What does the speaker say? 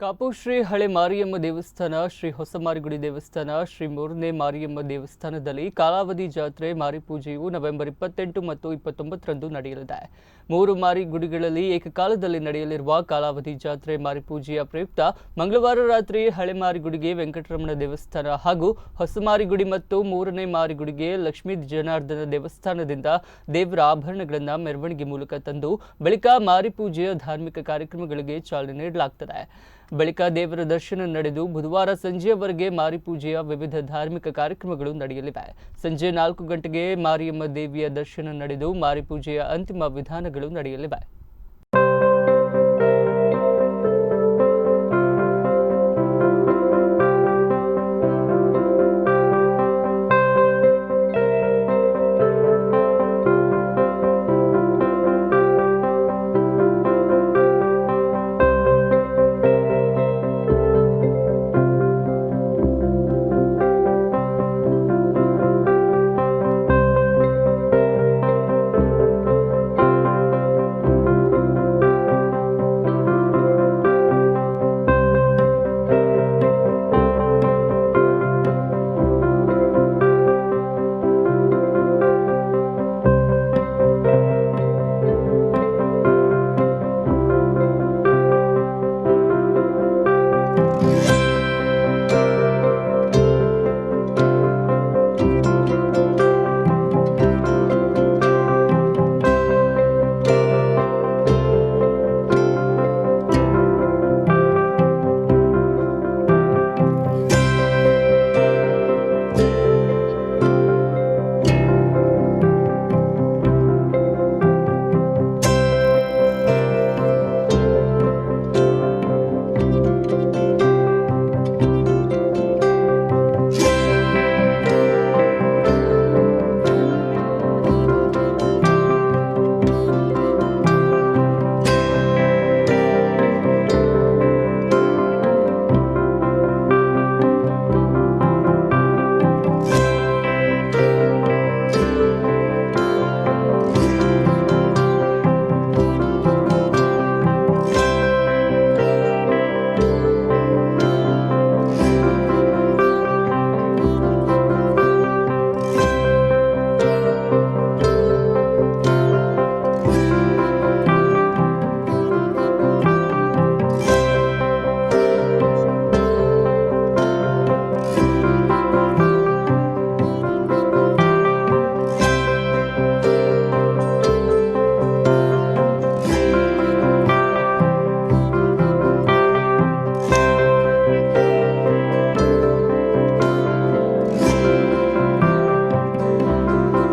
ಕಾಪು ಶ್ರೀ ಹಳೆ ಮಾರಿಯಮ್ಮ ದೇವಸ್ಥಾನ, ಶ್ರೀ ಹೊಸಮಾರಿಗುಡಿ ದೇವಸ್ಥಾನ, ಶ್ರೀ ಮೂರನೇ ಮಾರಿಯಮ್ಮ ದೇವಸ್ಥಾನದಲ್ಲಿ ಕಾಲಾವಧಿ ಜಾತ್ರೆ ಮಾರಿಪೂಜೆಯು ನವೆಂಬರ್ 28 ಮತ್ತು 29ರಂದು ನಡೆಯಲಿದೆ. ಮೂರು ಮಾರಿ ಗುಡಿಗಳಲ್ಲಿ ಏಕಕಾಲದಲ್ಲಿ ನಡೆಯಲಿರುವ ಕಾಲಾವಧಿ ಜಾತ್ರೆ ಮಾರಿಪೂಜೆಯ ಪ್ರಯುಕ್ತ ಮಂಗಳವಾರ ರಾತ್ರಿ ಹಳೆ ಮಾರಿಗುಡಿಗೆ ವೆಂಕಟರಮಣ ದೇವಸ್ಥಾನ ಹಾಗೂ ಹೊಸಮಾರಿಗುಡಿ ಮತ್ತು ಮೂರನೇ ಮಾರಿಗುಡಿಗೆ ಲಕ್ಷ್ಮೀ ಜನಾರ್ದನ ದೇವಸ್ಥಾನದಿಂದ ದೇವರ ಆಭರಣಗಳನ್ನು ಮೆರವಣಿಗೆ ಮೂಲಕ ತಂದು ಬಳಿಕ ಮಾರಿಪೂಜೆಯ ಧಾರ್ಮಿಕ ಕಾರ್ಯಕ್ರಮಗಳಿಗೆ ಚಾಲನೆ ನೀಡಲಾಗುತ್ತದೆ. ಬಳಿಕ ದೇವರ ದರ್ಶನ ನಡೆದು ಬುಧವಾರ ಸಂಜೆಯವರೆಗೆ ಮಾರಿಪೂಜೆಯ ವಿವಿಧ ಧಾರ್ಮಿಕ ಕಾರ್ಯಕ್ರಮಗಳು ನಡೆಯಲಿವೆ. ಸಂಜೆ 4 ಗಂಟೆಗೆ ಮಾರಿಯಮ್ಮ ದೇವಿಯ ದರ್ಶನ ನಡೆದು ಮಾರಿಪೂಜೆಯ ಅಂತಿಮ ವಿಧಾನಗಳು ನಡೆಯಲಿವೆ.